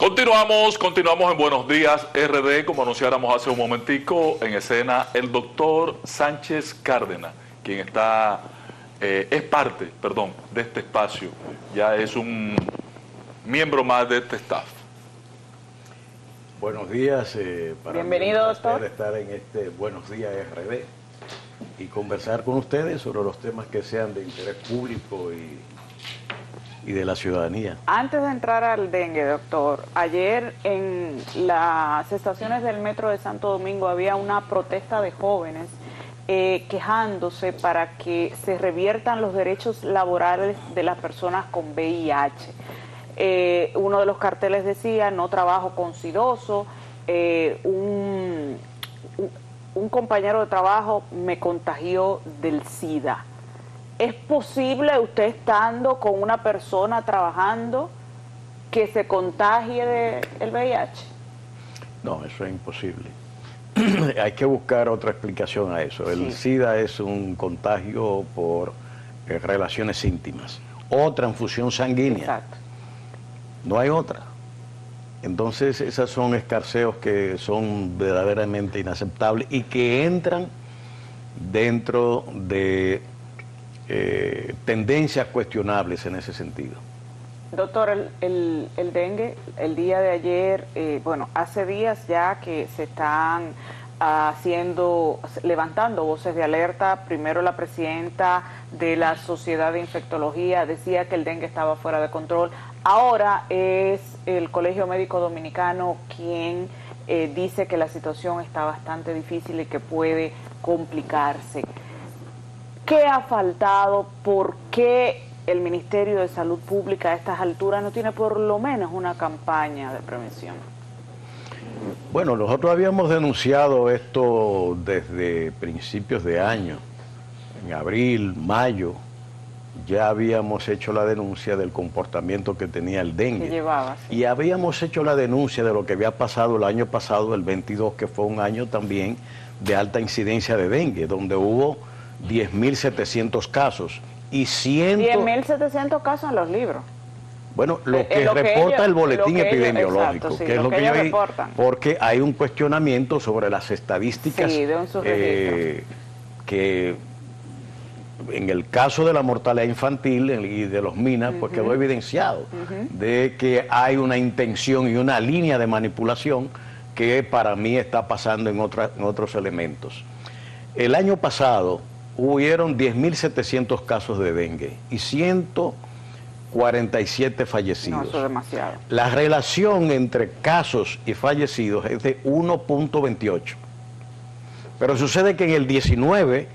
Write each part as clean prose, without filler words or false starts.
Continuamos en Buenos Días RD, como anunciáramos hace un momentico, en escena el doctor Sánchez Cárdenas, quien es parte de este espacio, ya es un miembro más de este staff. Buenos días, para bienvenido, mí es un placer doctor. estar en este Buenos Días RD y conversar con ustedes sobre los temas que sean de interés público y de la ciudadanía. Antes de entrar al dengue, doctor, ayer en las estaciones del metro de Santo Domingo había una protesta de jóvenes quejándose para que se reviertan los derechos laborales de las personas con VIH. Uno de los carteles decía: no trabajo con sidoso, un compañero de trabajo me contagió del SIDA. ¿Es posible usted estando con una persona trabajando que se contagie del VIH? No, eso es imposible. Hay que buscar otra explicación a eso. El SIDA es un contagio por relaciones íntimas o transfusión sanguínea. Exacto. No hay otra. Entonces, esos son escarceos que son verdaderamente inaceptables y que entran dentro de tendencias cuestionables en ese sentido. Doctor, el dengue, el día de ayer, bueno, hace días ya que se están levantando voces de alerta. Primero la presidenta de la Sociedad de Infectología decía que el dengue estaba fuera de control. Ahora es el Colegio Médico Dominicano quien dice que la situación está bastante difícil y que puede complicarse. ¿Qué ha faltado? ¿Por qué el Ministerio de Salud Pública a estas alturas no tiene por lo menos una campaña de prevención? Bueno, nosotros habíamos denunciado esto desde principios de año. En abril, mayo, ya habíamos hecho la denuncia del comportamiento que tenía el dengue. Que llevaba, sí. Y habíamos hecho la denuncia de lo que había pasado el año pasado, el 22, que fue un año también de alta incidencia de dengue, donde hubo 10.700 casos y 10.700 casos en los libros. Bueno, lo que reporta el boletín epidemiológico, exacto, sí, que es lo que ellos yo reportan. Porque hay un cuestionamiento sobre las estadísticas, sí, de un subregistro. Que en el caso de la mortalidad infantil y de los MINA, pues quedó evidenciado de que hay una intención y una línea de manipulación que para mí está pasando en otros elementos. El año pasado hubieron 10.700 casos de dengue y 147 fallecidos. No, eso es demasiado. La relación entre casos y fallecidos es de 1.28. Pero sucede que en el 19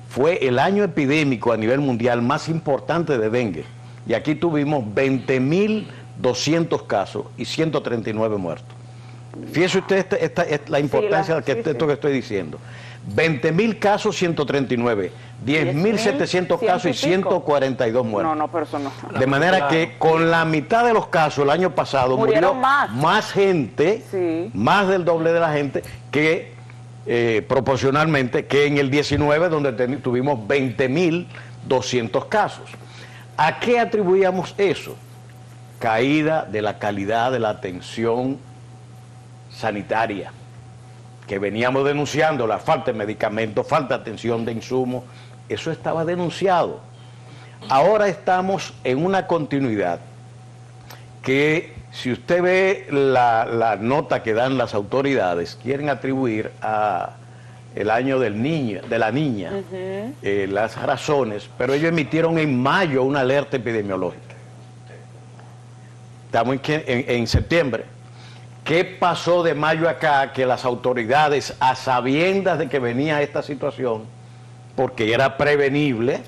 fue el año epidémico a nivel mundial más importante de dengue. Y aquí tuvimos 20.200 casos y 139 muertos. Fíjese usted esta es la importancia de esto que estoy diciendo. 20.000 casos, 139, 10.700 casos y 142 muertos. No, pero eso no. De manera que con la mitad de los casos el año pasado murió más gente, más del doble de la gente que proporcionalmente que en el 19, donde tuvimos 20.200 casos. ¿A qué atribuíamos eso? Caída de la calidad de la atención sanitaria, que veníamos denunciando, la falta de medicamentos, falta de atención de insumos, eso estaba denunciado. Ahora estamos en una continuidad que, si usted ve la nota que dan las autoridades, quieren atribuir a el año de la niña las razones, pero ellos emitieron en mayo una alerta epidemiológica. Estamos en septiembre. ¿Qué pasó de mayo acá que las autoridades, a sabiendas de que venía esta situación, porque era prevenible,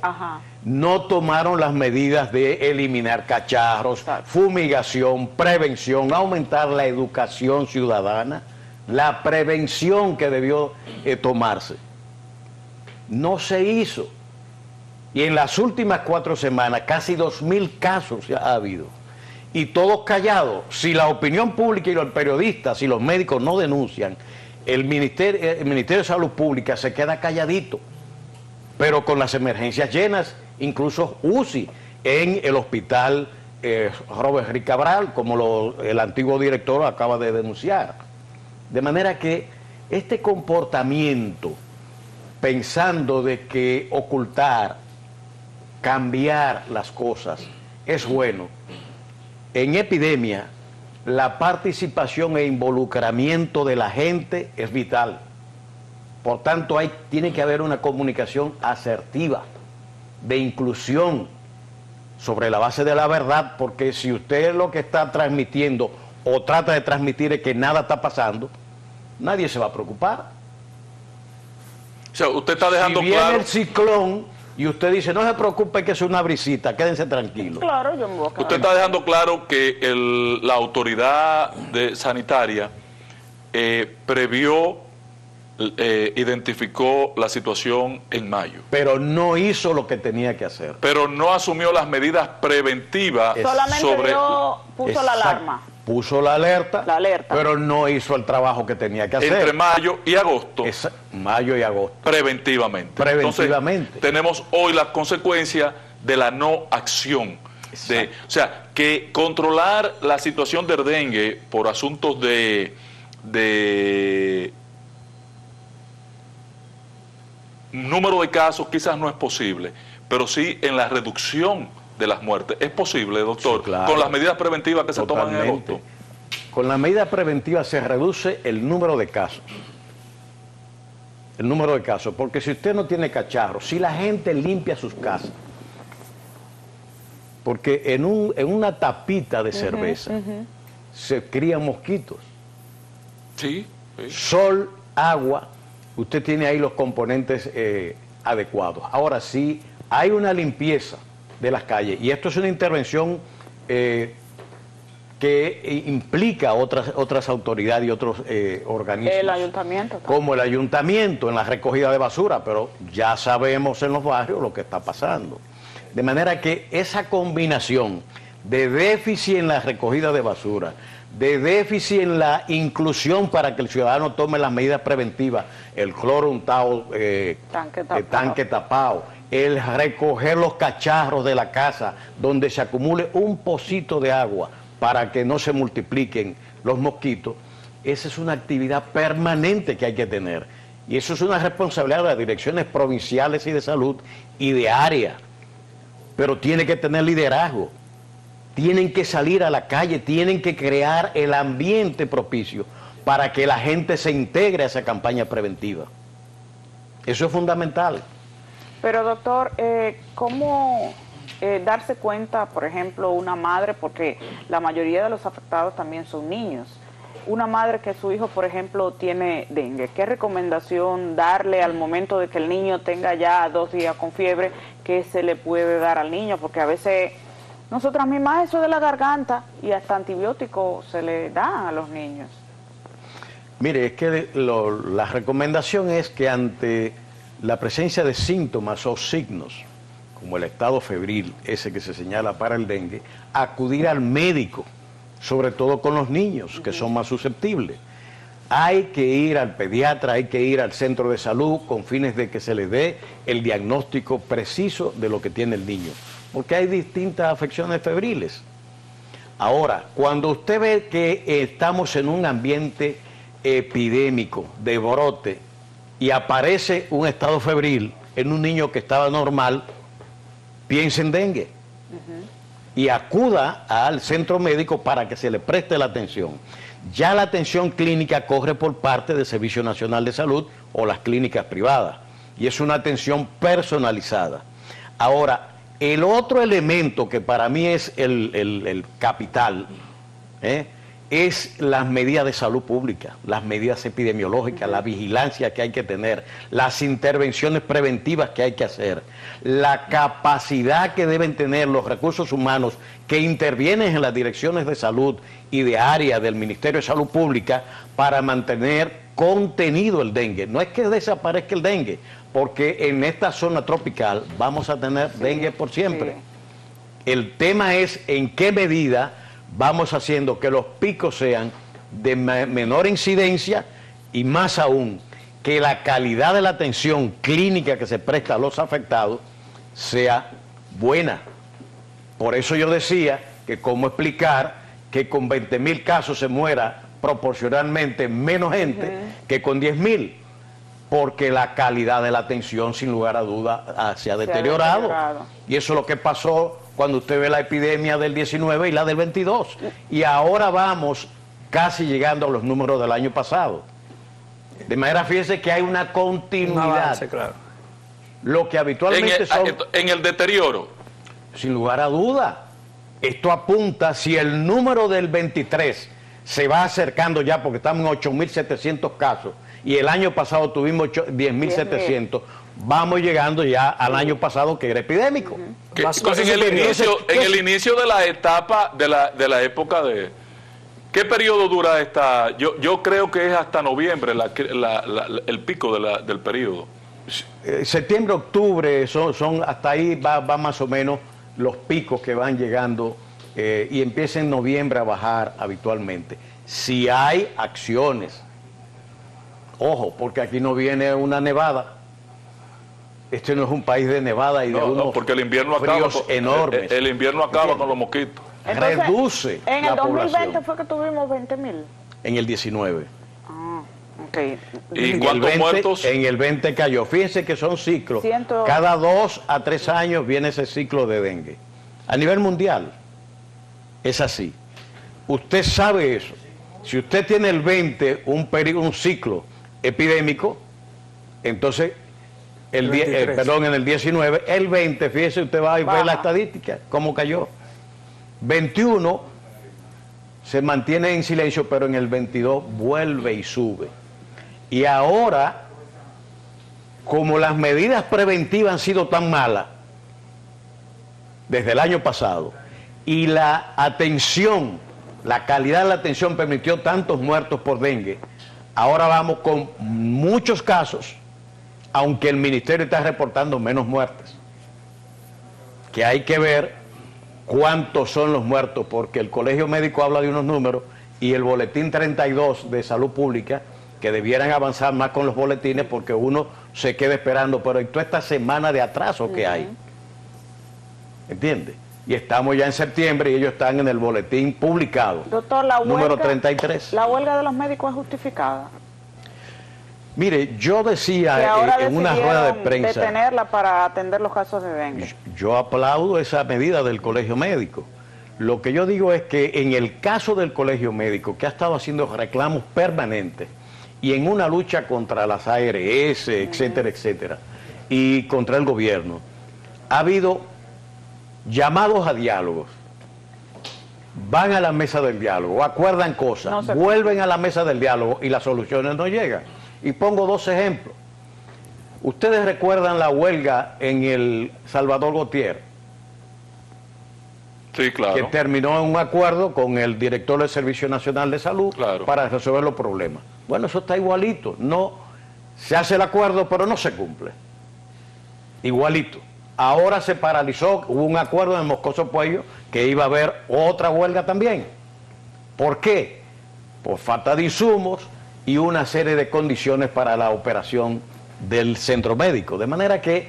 no tomaron las medidas de eliminar cacharros, fumigación, prevención, aumentar la educación ciudadana, la prevención que debió tomarse? No se hizo. Y en las últimas 4 semanas, casi 2.000 casos ya ha habido. Y todos callados. Si la opinión pública y los periodistas y los médicos no denuncian, el Ministerio de Salud Pública se queda calladito. Pero con las emergencias llenas, incluso UCI en el hospital Robert Ricabral, como el antiguo director acaba de denunciar. De manera que este comportamiento, pensando de que ocultar, cambiar las cosas es bueno, en epidemia la participación e involucramiento de la gente es vital. Por tanto, tiene que haber una comunicación asertiva, de inclusión, sobre la base de la verdad, porque si usted lo que está transmitiendo o trata de transmitir es que nada está pasando, nadie se va a preocupar. O sea, usted está dejando si viene claro el ciclón y usted dice, no se preocupe que es una brisita, quédense tranquilos. Claro, yo me voy a quedar. Usted está dejando claro que la autoridad sanitaria previó, identificó la situación en mayo. Pero no hizo lo que tenía que hacer. Pero no asumió las medidas preventivas. Solamente puso la alarma. Puso la alerta, pero no hizo el trabajo que tenía que hacer. Entre mayo y agosto. Mayo y agosto. Preventivamente. Entonces, tenemos hoy las consecuencias de la no acción. O sea, que controlar la situación del dengue por asuntos de número de casos quizás no es posible, pero sí en la reducción de las muertes. ¿Es posible, doctor? Sí, claro. Con las medidas preventivas que se toman en agosto. Con las medidas preventivas se reduce el número de casos. El número de casos, porque si usted no tiene cacharros, si la gente limpia sus casas, porque en una tapita de cerveza se crían mosquitos. Sí. Sol, agua, usted tiene ahí los componentes adecuados. Ahora sí, hay una limpieza de las calles, y esto es una intervención que implica otras autoridades y otros organismos. El ayuntamiento. Como el ayuntamiento en la recogida de basura, pero ya sabemos en los barrios lo que está pasando. De manera que esa combinación de déficit en la recogida de basura, de déficit en la inclusión para que el ciudadano tome las medidas preventivas, el cloro untado, tanque tapado, el recoger los cacharros de la casa donde se acumule un pocito de agua para que no se multipliquen los mosquitos, esa es una actividad permanente que hay que tener. Y eso es una responsabilidad de las direcciones provinciales y de salud y de área. Pero tiene que tener liderazgo. Tienen que salir a la calle, tienen que crear el ambiente propicio para que la gente se integre a esa campaña preventiva. Eso es fundamental. Pero doctor, ¿cómo darse cuenta, por ejemplo, una madre, porque la mayoría de los afectados también son niños, una madre que su hijo, por ejemplo, tiene dengue, ¿qué recomendación darle al momento de que el niño tenga ya 2 días con fiebre? ¿Qué se le puede dar al niño? Porque a veces nosotras mismas eso de la garganta y hasta antibióticos se le dan a los niños. Mire, es que la recomendación es que ante la presencia de síntomas o signos, como el estado febril, ese que se señala para el dengue, acudir al médico, sobre todo con los niños, que son más susceptibles. Hay que ir al pediatra, hay que ir al centro de salud con fines de que se le dé el diagnóstico preciso de lo que tiene el niño, porque hay distintas afecciones febriles. Ahora, cuando usted ve que estamos en un ambiente epidémico, de brote, y aparece un estado febril en un niño que estaba normal, piense en dengue. Y acuda al centro médico para que se le preste la atención. Ya la atención clínica corre por parte del Servicio Nacional de Salud o las clínicas privadas, y es una atención personalizada. Ahora, el otro elemento que para mí es el capital, es las medidas de salud pública, las medidas epidemiológicas, la vigilancia que hay que tener, las intervenciones preventivas que hay que hacer, la capacidad que deben tener los recursos humanos que intervienen en las direcciones de salud y de área del Ministerio de Salud Pública para mantener contenido el dengue. No es que desaparezca el dengue, porque en esta zona tropical vamos a tener dengue por siempre. El tema es en qué medida vamos haciendo que los picos sean de menor incidencia y más aún que la calidad de la atención clínica que se presta a los afectados sea buena. Por eso yo decía que cómo explicar que con 20.000 casos se muera proporcionalmente menos gente que con 10.000, porque la calidad de la atención, sin lugar a duda, se ha deteriorado. Y eso es lo que pasó cuando usted ve la epidemia del 19 y la del 22. Y ahora vamos casi llegando a los números del año pasado. De manera, fíjese que hay una continuidad. Un avance, claro. Lo que habitualmente en el deterioro. Sin lugar a duda. Esto apunta, si el número del 23 se va acercando ya, porque estamos en 8.700 casos, y el año pasado tuvimos 10.700, vamos llegando ya al año pasado, que era epidémico. En el inicio de la etapa, de la época de... ¿Qué periodo dura esta? Yo creo que es hasta noviembre el pico del periodo. Septiembre, octubre, son hasta ahí va más o menos los picos que van llegando, y empieza en noviembre a bajar habitualmente. Si hay acciones, ojo, porque aquí no viene una nevada. Este no es un país de nevada y de unos porque el invierno fríos enormes. El invierno acaba con los mosquitos. Entonces, reduce en el 2020 población. fue que tuvimos 20.000. En el 19. Okay. ¿Y cuántos muertos? En el 20 cayó. Fíjense que son ciclos. Cada 2 a 3 años viene ese ciclo de dengue. A nivel mundial es así. Usted sabe eso. Si usted tiene el 20 un ciclo epidémico, entonces en el 19, el 20, fíjese, usted va a ver la estadística, cómo cayó. 21 se mantiene en silencio, pero en el 22 vuelve y sube. Y ahora, como las medidas preventivas han sido tan malas desde el año pasado, y la atención, la calidad de la atención permitió tantos muertos por dengue, ahora vamos con muchos casos, aunque el ministerio está reportando menos muertes. Que hay que ver cuántos son los muertos, porque el Colegio Médico habla de unos números y el boletín 32 de Salud Pública, que debieran avanzar más con los boletines, porque uno se queda esperando, pero hay toda esta semana de atraso que hay. ¿Entiende? Y estamos ya en septiembre y ellos están en el boletín publicado. Doctor, la huelga, número 33. ¿La huelga de los médicos es justificada? Mire, yo decía en una rueda de prensa... detenerla para atender los casos de dengue. Yo aplaudo esa medida del Colegio Médico. Lo que yo digo es que en el caso del Colegio Médico, que ha estado haciendo reclamos permanentes, y en una lucha contra las ARS, etcétera, etcétera, y contra el gobierno, ha habido llamados a diálogos, van a la mesa del diálogo, acuerdan cosas, vuelven a la mesa del diálogo y las soluciones no llegan. Y pongo 2 ejemplos. Ustedes recuerdan la huelga en el Salvador Gautier. Sí, claro. Que terminó en un acuerdo con el director del Servicio Nacional de Salud para resolver los problemas. Bueno, eso está igualito. No se hace el acuerdo, pero no se cumple. Igualito. Ahora se paralizó, hubo un acuerdo en Moscoso Puello que iba a haber otra huelga también. ¿Por qué? Por falta de insumos y una serie de condiciones para la operación del centro médico. De manera que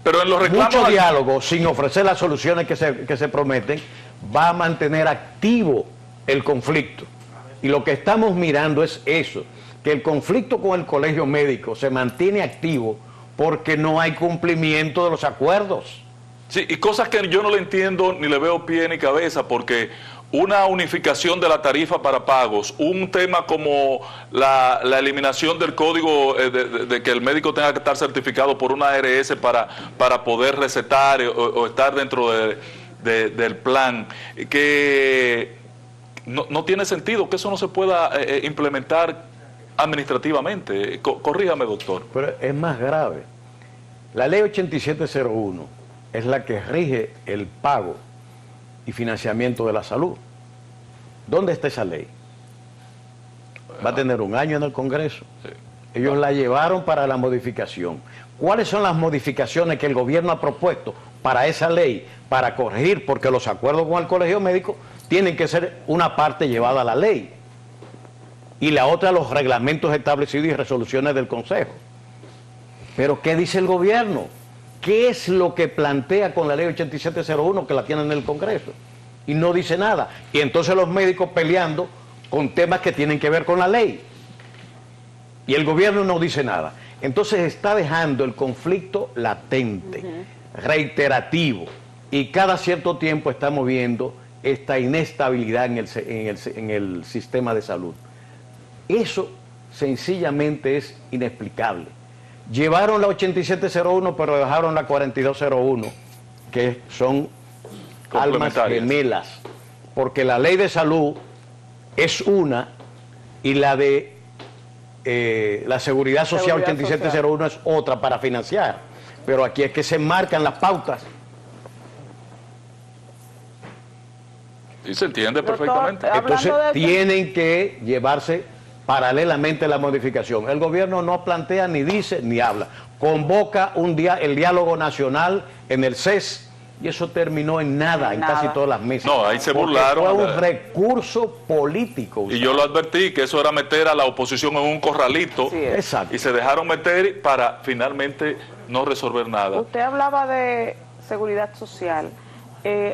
pero en los reclamos mucho diálogo, sin ofrecer las soluciones que se prometen, va a mantener activo el conflicto. Y lo que estamos mirando es eso, que el conflicto con el Colegio Médico se mantiene activo porque no hay cumplimiento de los acuerdos. Sí, y cosas que yo no le entiendo ni le veo pie ni cabeza, porque una unificación de la tarifa para pagos, un tema como la eliminación del código de que el médico tenga que estar certificado por una ARS para poder recetar o estar dentro del plan, que no tiene sentido que eso no se pueda implementar administrativamente. Corríjame, doctor. Pero es más grave. La ley 8701 es la que rige el pago y financiamiento de la salud. ¿Dónde está esa ley? Va a tener un año en el Congreso. Sí. Ellos la llevaron para la modificación. ¿Cuáles son las modificaciones que el gobierno ha propuesto para esa ley? Para corregir, porque los acuerdos con el Colegio Médico tienen que ser una parte llevada a la ley y la otra los reglamentos establecidos y resoluciones del Consejo. Pero ¿qué dice el gobierno? ¿Qué es lo que plantea con la ley 8701 que la tienen en el Congreso? y no dice nada. Y entonces los médicos peleando con temas que tienen que ver con la ley. Y el gobierno no dice nada. Entonces está dejando el conflicto latente, reiterativo, y cada cierto tiempo estamos viendo esta inestabilidad en el sistema de salud. Eso sencillamente es inexplicable. Llevaron la 8701, pero dejaron la 4201, que son almas gemelas, porque la ley de salud es una y la de la seguridad social 8701 es otra para financiar. Pero aquí es que se marcan las pautas. Y se entiende perfectamente. Entonces tienen que llevarse paralelamente la modificación. El gobierno no plantea, ni dice, ni habla. Convoca el diálogo nacional en el CES y eso terminó en nada, en casi todas las mesas. No, ahí se burlaron. Fue un recurso político. Y yo lo advertí, que eso era meter a la oposición en un corralito. Sí, exacto. Y se dejaron meter para finalmente no resolver nada. Usted hablaba de seguridad social.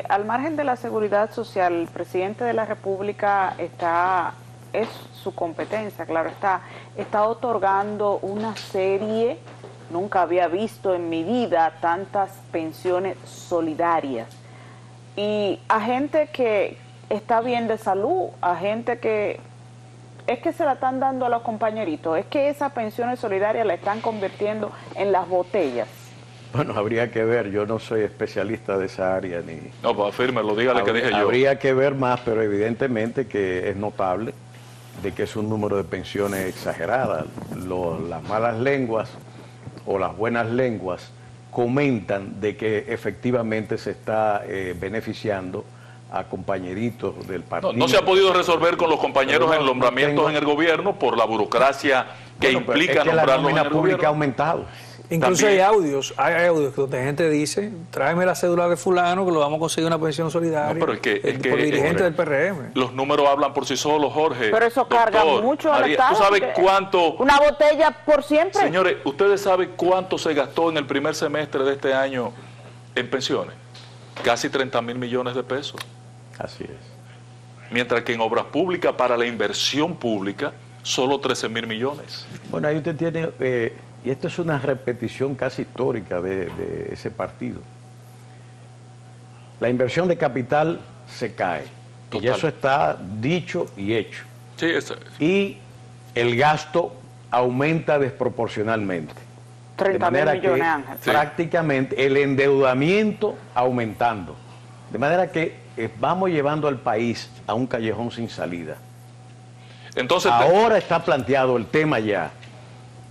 Al margen de la seguridad social, el presidente de la República es su competencia, claro está otorgando una serie, nunca había visto en mi vida tantas pensiones solidarias. Y a gente que está bien de salud, a gente que es que se la están dando a los compañeritos, es que esas pensiones solidarias la están convirtiendo en las botellas. Bueno, habría que ver, yo no soy especialista de esa área ni... No, pues afírmelo, dígale que dije yo. Habría que ver más, pero evidentemente que es notable de que es un número de pensiones exageradas. Las malas lenguas o las buenas lenguas comentan de que efectivamente se está beneficiando a compañeritos del partido. No se ha podido resolver con los compañeros en nombramientos en el gobierno por la burocracia que implica nombrarlos en el la nómina pública gobierno. ha aumentado. Incluso También. hay audios donde gente dice, tráeme la cédula de fulano que lo vamos a conseguir una pensión solidaria. No, pero es que por dirigente del PRM. Los números hablan por sí solos, Jorge. Pero eso carga mucho al Estado. ¿Tú sabes cuánto? Una botella por siempre. Señores, ¿ustedes saben cuánto se gastó en el primer semestre de este año en pensiones? Casi 30.000 millones de pesos. Así es. Mientras que en obras públicas, para la inversión pública, solo 13.000 millones. Bueno, ahí usted tiene... y esto es una repetición casi histórica de ese partido. La inversión de capital se cae. Total. Y eso está dicho y hecho. Sí, eso es. Y el gasto aumenta desproporcionalmente. 30.000 millones, Ángel. Prácticamente el endeudamiento aumentando. De manera que vamos llevando al país a un callejón sin salida. Entonces, ahora está planteado el tema ya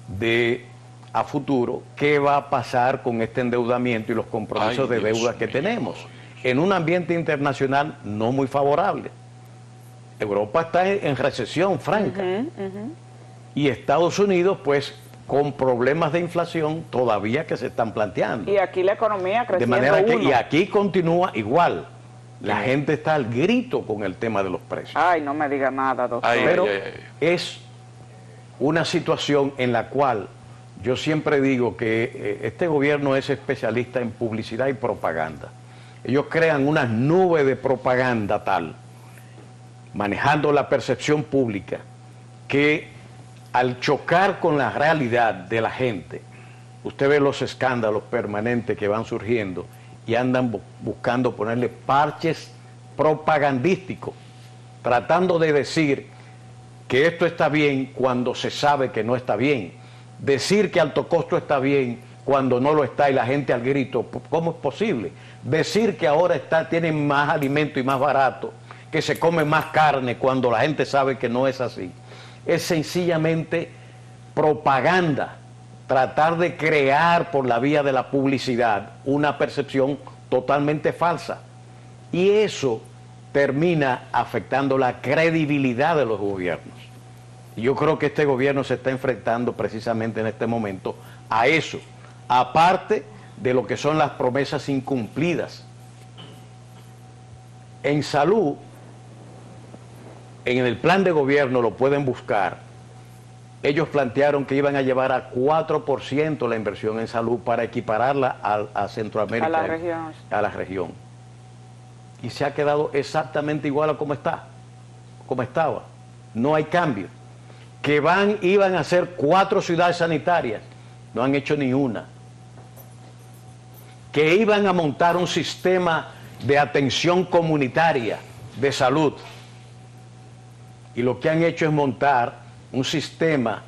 de a futuro, qué va a pasar con este endeudamiento y los compromisos de deuda que tenemos en un ambiente internacional no muy favorable. Europa está en recesión franca y Estados Unidos pues con problemas de inflación todavía que se están planteando. Y aquí la economía creciendo. De manera que y aquí continúa igual. La gente está al grito con el tema de los precios. Ay, no me diga nada, doctor. Pero es una situación en la cual yo siempre digo que este gobierno es especialista en publicidad y propaganda. Ellos crean unas nubes de propaganda tal, manejando la percepción pública, que al chocar con la realidad de la gente, usted ve los escándalos permanentes que van surgiendo y andan buscando ponerle parches propagandísticos, tratando de decir que esto está bien cuando se sabe que no está bien. Decir que alto costo está bien cuando no lo está y la gente al grito, ¿cómo es posible? Decir que ahora tienen más alimento y más barato, que se come más carne cuando la gente sabe que no es así. Es sencillamente propaganda, tratar de crear por la vía de la publicidad una percepción totalmente falsa. Y eso termina afectando la credibilidad de los gobiernos. Y yo creo que este gobierno se está enfrentando precisamente en este momento a eso, aparte de lo que son las promesas incumplidas. En salud, en el plan de gobierno lo pueden buscar, ellos plantearon que iban a llevar a 4% la inversión en salud para equipararla a Centroamérica, a la región. A la región. y se ha quedado exactamente igual a como estaba. No hay cambio. Que iban a ser 4 ciudades sanitarias, no han hecho ni una. Que iban a montar un sistema de atención comunitaria de salud, y lo que han hecho es montar un sistema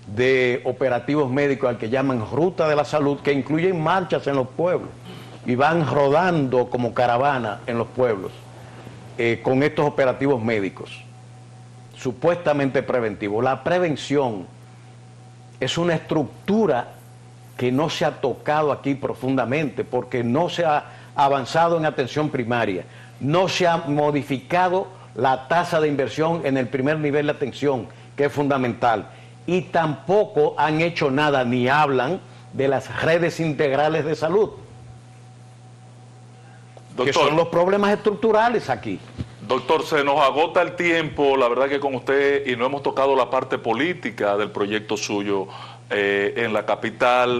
de operativos médicos al que llaman Ruta de la Salud, que incluyen marchas en los pueblos y van rodando como caravana en los pueblos con estos operativos médicos supuestamente preventivos. La prevención es una estructura que no se ha tocado aquí profundamente porque no se ha avanzado en atención primaria, no se ha modificado la tasa de inversión en el primer nivel de atención, que es fundamental, y tampoco han hecho nada ni hablan de las redes integrales de salud, doctor, que son los problemas estructurales aquí. Doctor, se nos agota el tiempo, la verdad que con usted, y no hemos tocado la parte política del proyecto suyo en la capital.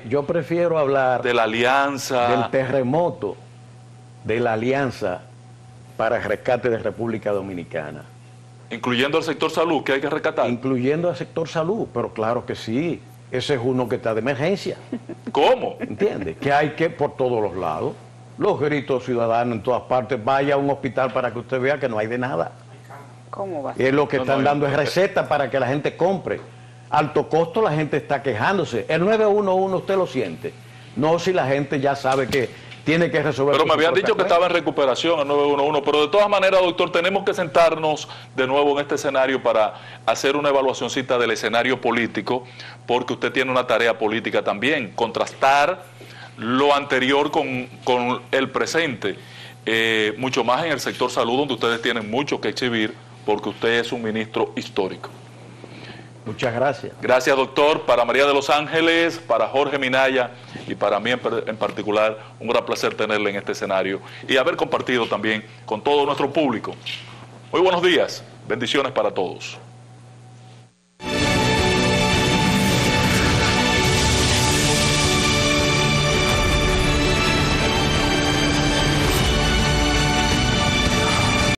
Yo prefiero hablar de la alianza, del terremoto, de la alianza para el rescate de República Dominicana. Incluyendo el sector salud, que hay que rescatar. Incluyendo el sector salud, pero claro que sí, ese es uno que está de emergencia. ¿Cómo? ¿Entiendes? Que hay que, por todos los lados, los gritos ciudadanos en todas partes, vaya a un hospital para que usted vea que no hay de nada. ¿Cómo va? Es lo que están dando es receta para que la gente compre. Alto costo, la gente está quejándose. El 911 usted lo siente. No si la gente ya sabe que tiene que resolver. Pero me habían dicho que estaba en recuperación el 911, pero de todas maneras, doctor, tenemos que sentarnos de nuevo en este escenario para hacer una evaluacioncita del escenario político, porque usted tiene una tarea política también, contrastar lo anterior con el presente, mucho más en el sector salud, donde ustedes tienen mucho que exhibir, porque usted es un ministro histórico. Muchas gracias. Gracias, doctor. Para María de los Ángeles, para Jorge Minaya y para mí en particular, un gran placer tenerle en este escenario y haber compartido también con todo nuestro público. Muy buenos días. Bendiciones para todos.